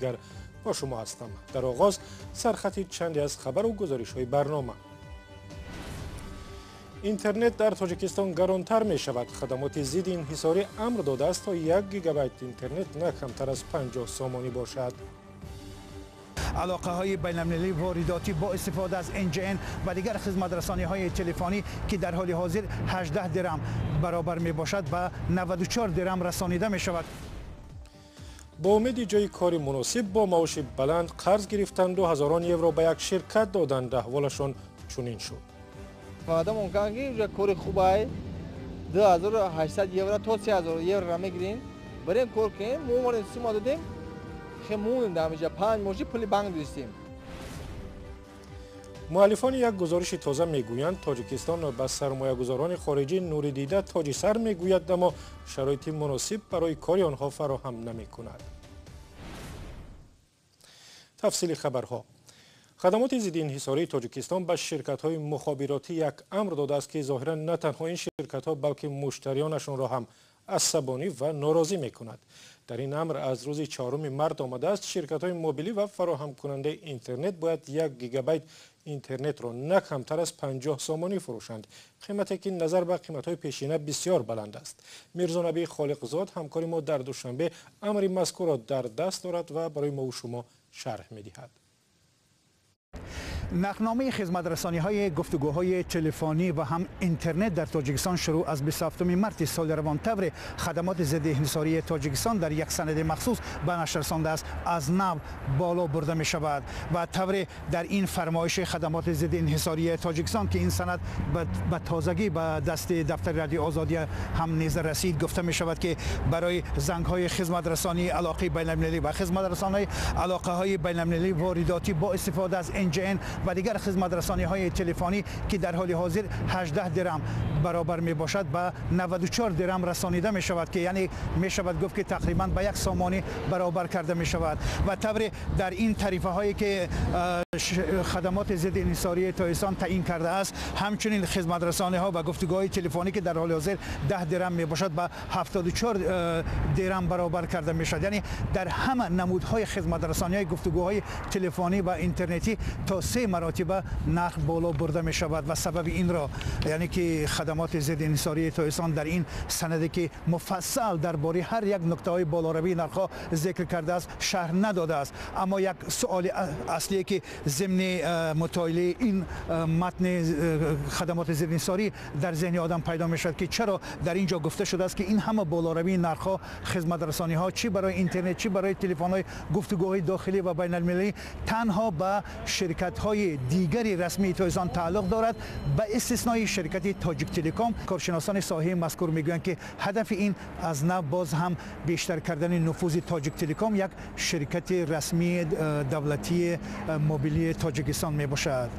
دیگر با شما هستم. در آغاز سرخط چندی از خبر و گزارش های برنامه. اینترنت در تاجیکستان گرانتر می شود. خدمات ضد انحصاری امر داده است تا 1 گیگابایت اینترنت نه کمتر از 50 سامانی باشد. علاقه های بین المللی وارداتی با استفاده از NGN و دیگر خدمات رسانی های تلفنی که در حال حاضر 18 درم برابر می باشد و 94 درم رسانیده می شود. با امید جای کاری مناسب با معاش بلند قرض گرفتند و هزاران یورو به یک شرکت دادند. احوالشان چنین شد. آدم ممکن که کار خوبه 2800 یورو تا 3000 یورو را میگیریم برای کار کنیم ما وارد سیما دادیم خمون دامجا 5 ماهی پول بانک داشتیم. مؤلفان یک گزارش تازه میگویند تاجیکستان به سرمایه‌گذاران خارجی نور دیده تاج سر میگوید اما شرایط مناسب برای کار آنها فراهم نمی‌کند. تفصیل خبرها. خدمات ضد انحصاری تاجیکستان به شرکت‌های مخابراتی یک امر داده است که ظاهراً نه تنها این شرکت‌ها بلکه مشتریانشان را هم عصبانی و ناراضی می‌کند. در این امر از روز 4 مارس آمده است شرکت‌های موبیلی و فراهم کننده اینترنت باید 1 گیگابایت اینترنت را نه کمتر از 50 سامانی فروشند. قیمتی که نظر به قیمت‌های پیشینه بسیار بلند است. میرزا نبی خالقزاد همکار ما در دوشنبه امر مذکور را در دست دارد و برای ما و شما شرح می‌دهد. نقلنامه خدمات رسانی های گفتگوهای تلفنی و هم اینترنت در تاجیکستان شروع از 27 مارس سال روان طور خدمات ضد انحصاری تاجیکستان در یک سند مخصوص به نشر رسانده است از نو بالا برده می شود و طور در این فرمایش خدمات ضد انحصاری تاجیکستان که این سند به تازگی به دست دفتر رادیو آزادی هم نیز رسید گفته می شود که برای زنگ های خدمات رسانی علاقه بین المللی و خدمات رسانی علاقه های بین المللی وارداتی با استفاده از NGN و دیگر خدمات رسانی های تلفنی که در حال حاضر 18 درم برابر می باشد و 94 درم رسانیده می شود که یعنی می شود گفت که تقریبا به 1 سامانی برابر کرده می شود و طور در این تعرفه هایی که خدمات ضد انحصاری تاجیکستان تعیین کرده است همچنین خدمات رسانی ها و گفتگوهای تلفنی که در حال حاضر 10 درم می باشد و 74 درم برابر کرده می شود یعنی در همه نمودهای خدمات رسانی های گفتگوهای تلفنی و اینترنتی تا 3 مراتب نرخ بالا برده می شود و سبب این را یعنی که خدمات ضد انحصاری تاجیکستان در این سندی که مفصل درباره هر یک نکته های بالاروی نرخ ذکر کرده است شرح نداده است اما یک سوال اصلی که ضمن مطالعه این متن خدمات ضد انحصاری در ذهن آدم پیدا می شود که چرا در اینجا گفته شده است که این همه بالاروی نرخ خدمات رسانی ها چی برای اینترنت چی برای تلفن های گفتگوهای داخلی و بین المللی تنها به شرکت های دیگری رسمی تاجیکستان تعلق دارد به استثنای شرکت تاجیک تلکام. کارشناسان ساحه مذکور میگویند که هدف این از نو باز هم بیشتر کردن نفوذ تاجیک تلکام یک شرکت رسمی دولتی موبیلی تاجیکستان می باشد.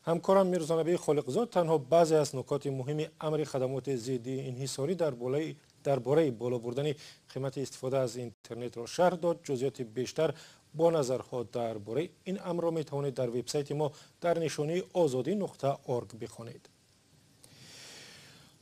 همکارم میرزا نبی خالقزاد تنها بعضی از نکات مهم امر خدمات ضد انحصاری درباره بالا بردن قیمت استفاده از اینترنت را شرح داد. جزئیات بیشتر با نظرها درباره این امر را می توانید در وبسایت ما در نشانه azadi.org بخوانید.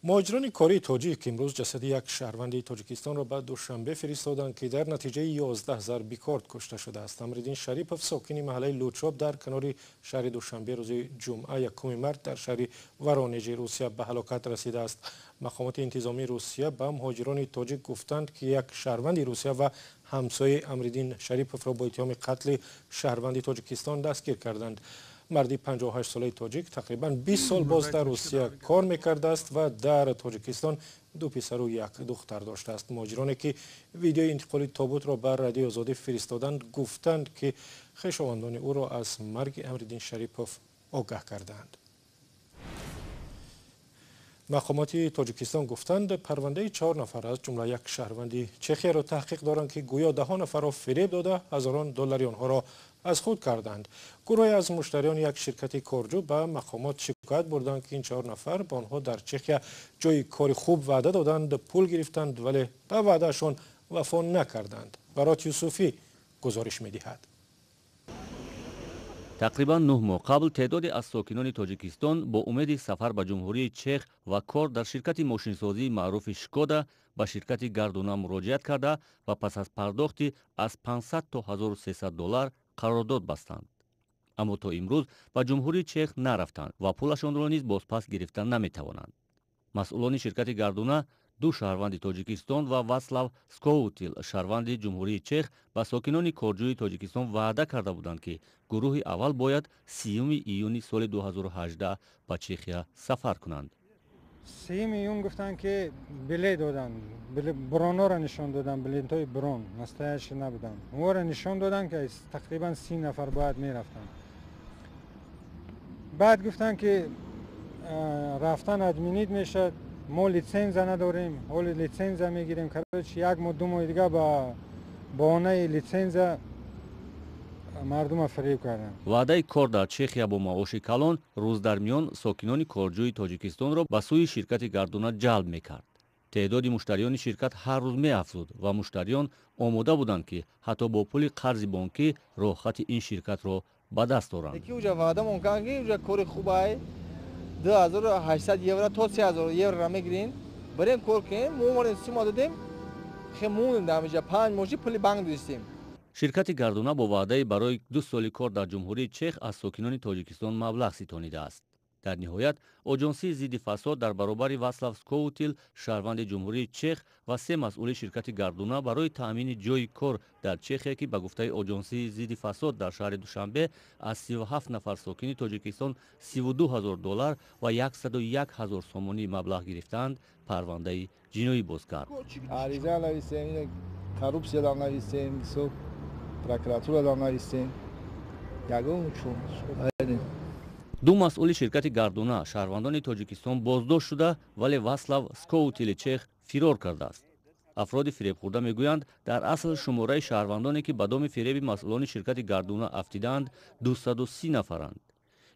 مهاجران کاری تاجیک امروز جسد یک شهروند تاجیکستان را به دوشنبه فرستادند که در نتیجه 11,000 بیکار کشته شده است. امرالدین شریپوف ساکن محله لوچاب در کنار شهر دوشنبه روز جمعه 1 مارس در شهر ورانیج روسیه به هلاکت رسیده است. مقامات انتظامی روسیه به مهاجران تاجیک گفتند که یک شهروند روسیه و همسایه امرالدین شریپوف را با اتهام قتل شهروند تاجیکستان دستگیر کردند. مردی 58 ساله تاجیک تقریبا 20 سال باز در روسیه کار میکرده است و در تاجیکستان 2 پسر و 1 دختر داشته است. مهاجرانی که ویدیو انتقال تابوت را بر رادیو آزادی فرستادند گفتند که خویشاوندان او را از مرگ امرالدین شریپوف آگاه کردند. مقامات تاجیکستان گفتند پرونده 4 نفر از جمله یک شهروند چخیه را تحقیق دارند که گویا 10 نفر را فریب داده هزاران دلاری آنها را از خود کردند. گروهی از مشتریان یک شرکت کارجو به مقامات شکایت بردند که این 4 نفر به آنها در چخیه جای کار خوب وعده دادند، پول گرفتند ولی به وعدهشان وفا نکردند. برات یوسفی گزارش می‌دهد. تقریبا 9 ماه قبل تعدادی از ساکنان تاجیکستان با امید سفر به جمهوری چخ و کار در شرکت ماشینسازی معروف شکودا به شرکت گردونه مراجعت کرده و پس از پرداختی از 500 تا 1300 دلار قرارداد بستند. اما تا امروز به جمهوری چک نرفتند و پولشان را نیز بازپس گرفتن نمیتوانند. مسئولان شرکت گردونه دو شهروند تاجیکستان و واسلاو سکووتیل شهروند جمهوری چک به ساکنان کارجوی تاجیکستان وعده کرده بودند که گروه اول باید 30 ایون سال 2018 به چخیا سفر کنند. 30 ایون گفتن که بلیط دادن، برونا را نشان دادن، بلیط های برون مستعش نبودن. اون را نشان دادن که تقریبا 30 نفر باید میرفتن. بعد گفتن که رفتن ادمینید میشد، ما لیسنس نداریم، حال لیسنس میگیریم که یک ماه دو ماه دیگه با بهانه لیسنس مردم فریب کردن. وعده کار در چخیا با معاش کلان روز در میان ساکنان کارجوی تاجیکستان را به سوی شرکت گردونه جلب میکرد. تعداد مشتریان شرکت هر روز میافزود و مشتریان آماده بودند که حتی با پول قرض بانکی راحت این شرکت را به دست دارند. یکی اوجا وعده مونکن که اوجا کار خوبه 2800 یورو تا 3000 یورو را میگیرین بریم کار کنیم. ما مورد سیما دادیم خمون دامجا 5 ماهی پول بانک داشتیم. شرکت گردونه با وعده برای 2 سال کار در جمهوری چک از ساکنان تاجیکستان مبلغ ستانیده است. در نهایت آژانسی ضد فساد در برابر واسلاو سکووتیل شهروند جمهوری چک و 3 مسئول شرکت گردونه برای تامین جای کار در چخیا که به گفته آژانسی ضد فساد در شهر دوشنبه از 37 نفر ساکن تاجیکستان 32000 دلار و 101000 سومانی مبلغ گرفتند پرونده جنایی باز کرد. عریضه نویسیم، کروپسیا را نویسیم، پروکراتور را نویسیم. یگان چون دو مسئول شرکت گردونه شهروندان تاجیکستان بازداشت شده ولی واسلاو سکووتیل چخ فرار کرده است. افراد فریب خورده میگویند در اصل شماره شهروندانی که به دام فریب مسئولان شرکت گردونه افتیدند 230 نفرند.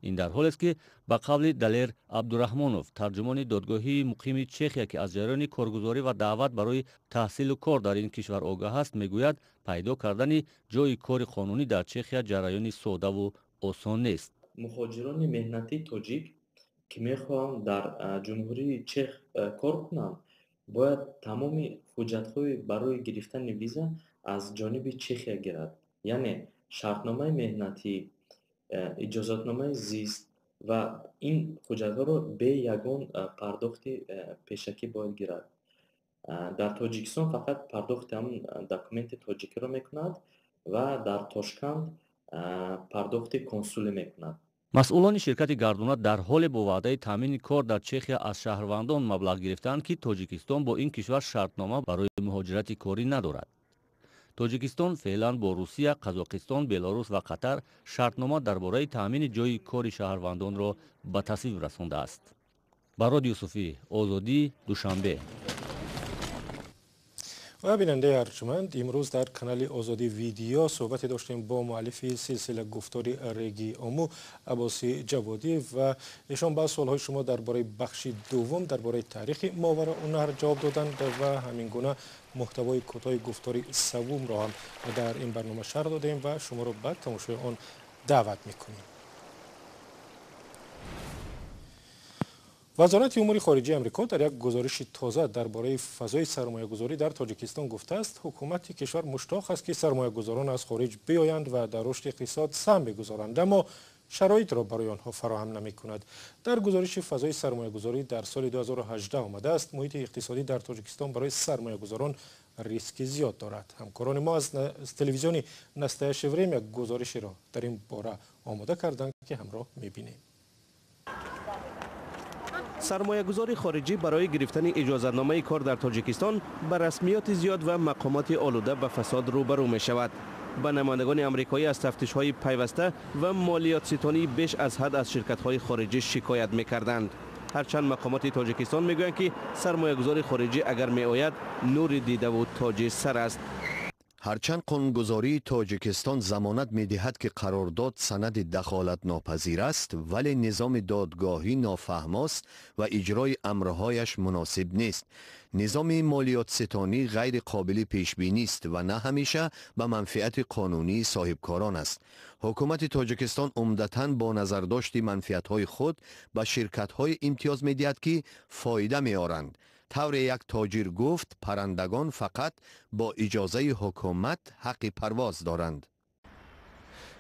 این در حالی است که به قول دلیر عبدالرحمانوف ترجمان دادگاهی مقیم چخیا که از جریان کارگزاری و دعوت برای تحصیل و کار در این کشور آگاه است میگوید پیدا کردن جای کار قانونی در چخیا جریان ساده و آسان نیست. مهاجران مهنتی تاجیک که میخواهند در جمهوری چک کار کنند باید تمام حجت‌های برای گرفتن ویزا از جانب چخیا گیرد، یعنی شرطنامه مهنتی، اجازتنامه زیست و این حجت‌ها را به یگان پرداخت پیشکی باید گیرد. در تاجیکستان فقط پرداخت همون دکومنت تاجیکی را میکند و در تاشکند پرداخت کنسولی میکند. مسئولان شرکت گردونه در حال با وعده تامین کار در چخیا از شهروندان مبلغ گرفتند که تاجیکستان با این کشور شرطنامه برای مهاجرت کاری ندارد. تاجیکستان فعلا با روسیه، قزاقستان، بلاروس و قطر شرطنامه درباره تامین جای کار شهروندان را به تصویب رسانده است. برای یوسفی، آزادی، دوشنبه. و بیننده ارجمند، امروز در کانال آزادی ویدیو صحبت داشتیم با مؤلف سلسله گفتاری ریگی آمو عباسی جوادی و ایشان به سوالهای شما درباره بخش دوم درباره تاریخ ماوراءالنهر جواب دادند و همین گونه محتوای کوتاه گفتاری سوم را هم در این برنامه شرح دادیم و شما را به تماشای آن دعوت میکنیم. وزارت امور خارجه آمریکا در یک گزارش تازه درباره فضای سرمایه‌گذاری در تاجیکستان گفته است حکومت کشور مشتاق است که سرمایه‌گذاران از خارج بیایند و در رشد اقتصاد سهم بگذارند، اما شرایط را برای آنها فراهم نمی‌کند. در گزارش فضای سرمایه‌گذاری در سال 2018 آمده است محیط اقتصادی در تاجیکستان برای سرمایه‌گذاران ریسک زیاد دارد. همکاران ما از تلویزیون نسته شوریم یک گزارشی را در این باره آماده کردند که همراه می‌بینیم. سرمایه‌گذار خارجی برای گرفتن اجازه‌نامه کار در تاجیکستان به رسمیات زیاد و مقامات آلوده به فساد روبرو می شود. به نمایندگان آمریکایی از تفتیش‌های پیوسته و مالیات ستانی بیش از حد از شرکت‌های خارجی شکایت می‌کردند. هرچند مقامات تاجیکستان می‌گویند که سرمایه‌گذار خارجی اگر می‌آید نور دیده و تاج سر است. هرچند قانونگذاری تاجیکستان ضمانت می‌دهد که قرارداد سند دخالت ناپذیر است، ولی نظام دادگاهی نافهم است و اجرای امرهایش مناسب نیست. نظام مالیات ستانی غیر قابل پیش بینی است و نه همیشه به منفعت قانونی صاحبکاران است. حکومت تاجیکستان عمدتاً با نظرداشت منفعت‌های خود به شرکت‌های امتیاز می‌دهد که فایده می‌آورند. طور یک تاجر گفت پرندگان فقط با اجازه حکومت حق پرواز دارند.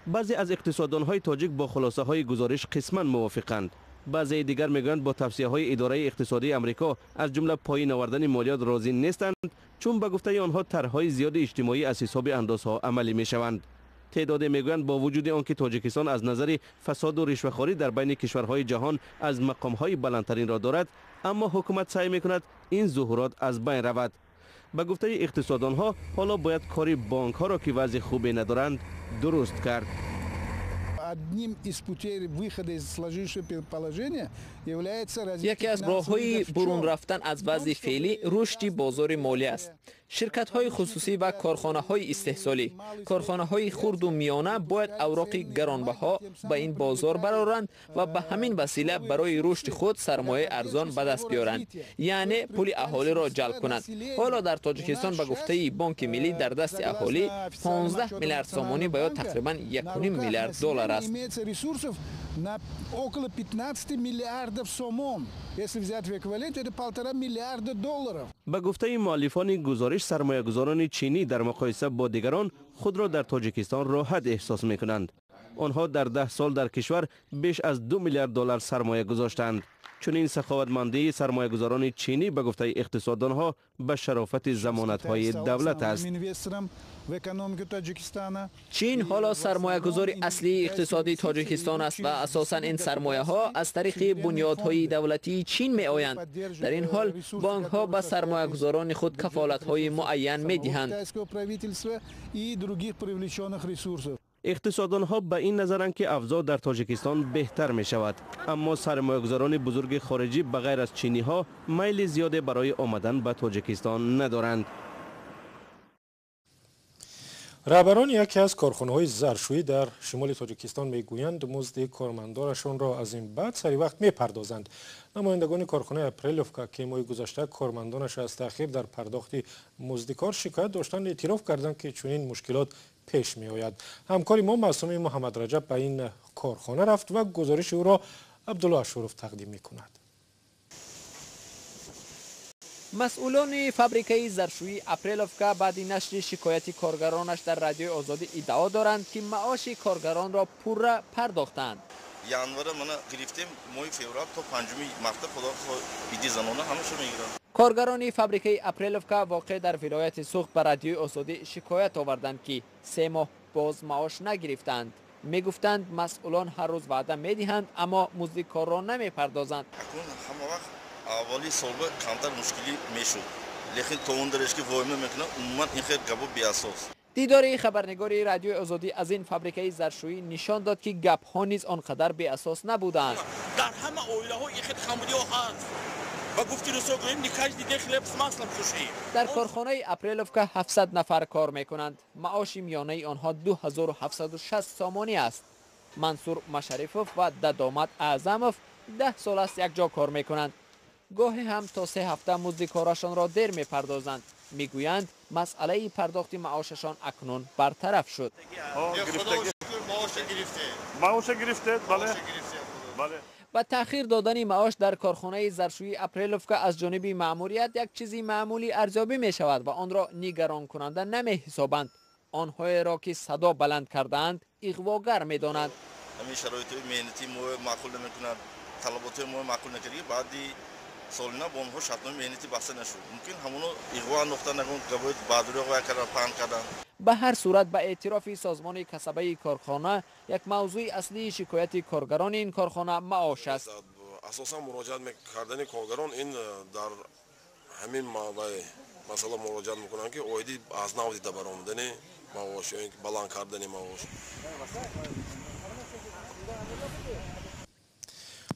بعضی از اقتصاددان‌های تاجیک با خلاصه های گزارش قسماً موافقند. بعضی دیگر میگویند با توصیه های اداره اقتصادی آمریکا از جمله پایین آوردن مالیات راضی نیستند، چون به گفته آنها طرح‌های زیاد اجتماعی از حساب اندازها عملی میشوند. تعداد میگویند با وجود آنکه تاجیکستان از نظر فساد و رشوه‌خواری در بین کشورهای جهان از مقام‌های بلندترین را دارد، اما حکومت سعی میکند این ظهورات از بین رود. به گفته اقتصاددانها حالا باید کاری بانک‌ها را که وضع خوبی ندارند درست کرد. یکی از راه‌های برون رفتن از وضع فعلی رشد بازار مالی است. شرکت‌های خصوصی و کارخانه‌های استحصالی، کارخانه‌های خرد و میانه باید اوراق گرانبها به این بازار برآورند و به همین وسیله برای رشد خود سرمایه ارزان به دست بیارند، یعنی پول اهالی را جلب کنند. حالا در تاجیکستان به گفته بانک ملی در دست اهالی 15 میلیارد سامانی یا تقریباً 1.5 میلیارد دلار است. به گفته مؤلفان گزارش، سرمایه‌گذاران چینی در مقایسه با دیگران خود را در تاجیکستان راحت احساس می‌کنند. آنها در 10 سال در کشور بیش از 2 میلیارد دلار سرمایه گذاشتند. چون این سخاوتمندی سرمایه‌گذاران چینی به گفته اقتصاددانها به شرافت ضمانت‌های دولت است. چین حالا سرمایه‌گذار اصلی اقتصادی تاجیکستان است و اساساً این سرمایه‌ها از طریق بنیادهای دولتی چین می‌آیند. در این حال بانک‌ها به سرمایه‌گذاران خود کفالت‌های معین می‌دهند. اقتصاددانها به این نظرند که اوضاع در تاجیکستان بهتر می شود، اما سرمایه‌گذاران بزرگ خارجی بغیر از چینی ها میل زیاد برای آمدن به تاجیکستان ندارند. رهبران یکی از کارخانه‌های ظرفشویی در شمال تاجیکستان میگویند مزد کارمندانشان را از این بعد سری وقت میپردازند. نمایندگان کارخانه اپریلوفکا که ماه گذشته کارمندانش از تأخیر در پرداخت مزد کار شکایت داشتند، اعتراف کردند که چنین مشکلات پیش می آید. همکاری ما معصومی محمد رجب به این کارخانه رفت و گزارش او را عبدالله اشرف تقدیم می کند. مسئولان فابریکه ظرفشویی اپریلوفکا بعد نشر شکایت کارگرانش در رادیو آزادی ادعا دارند که معاش کارگران را پوره پرداختند. январ мана гирифтем моҳи феврал то 5 марта худо биди занона ҳамаша мегиранд. کارگران فابریکه اپریلوفکا واقع در ولایت سوخت به رادیو آزادی شکایت آوردند که 3 ماه باز معاش نگرفتند. میگفتند مسئولان هر روز وعده میدهند اما مزد کار را نمیپردازند. اولی سال کمتر مشکلی میشد، لیکن تو اون درش که وایمه میکنه عموما این خیلی گپ بی اساس. دیدار خبرنگار رادیو آزادی از این فابریکه ظرفشویی نشان داد که گپ ها نیز آنقدر بی اساس نبودند. در همه اویله ها این خیلی خمودی ها هست و گفتی رسو کنیم نیکاش دیده خیلی بسماسلم خوشی. در کارخانه اپریلوفکا 700 نفر کار میکنند. معاش میانه آنها 2760 سامانی است. منصور مشرفوف و ددامت اعظموف 10 سال است یک جا کار میکنند. گاهی هم تا 3 هفته مزد کارشان را دیر میپردازند. میگویند مسئله پرداخت معاششان اکنون برطرف شد. معاش گرفته بله. و تأخیر دادن معاش در کارخانه ظرفشویی اپریلوفکا از جانب مأموریت یک چیزی معمولی ارزیابی می شود و آن را نگران کننده نمی حسابند. آنهایی را که صدا بلند کردند اغواگر می دانند. همین شرایط مهنتی مو معقول نمیکنند، طلبات مو معقول نکردی بعدی سالینا با اونها شرط مهنتی بحث نشد. ممکن همونو اغوا نقطه نگون گوید بادری اغوا کردن پان کردن. به هر صورت به اعتراف سازمان کسبه کارخانه یک موضوع اصلی شکایت کارگران این کارخانه معاش است. اساسا مراجعت کردن کارگران این در همین مسئله مراجعت میکنن که اویدی از نو دیده برآمدن معاش یا بلند کردن معاش.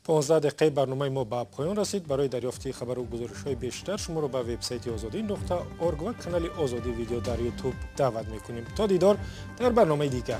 15 دقیقه برنامه ما به پایان رسید. برای دریافت خبر و گزارش‌های بیشتر شما را به وبسایت azadi.org و کانال آزادی ویدیو در یوتیوب دعوت می‌کنیم. تا دیدار در برنامه دیگر.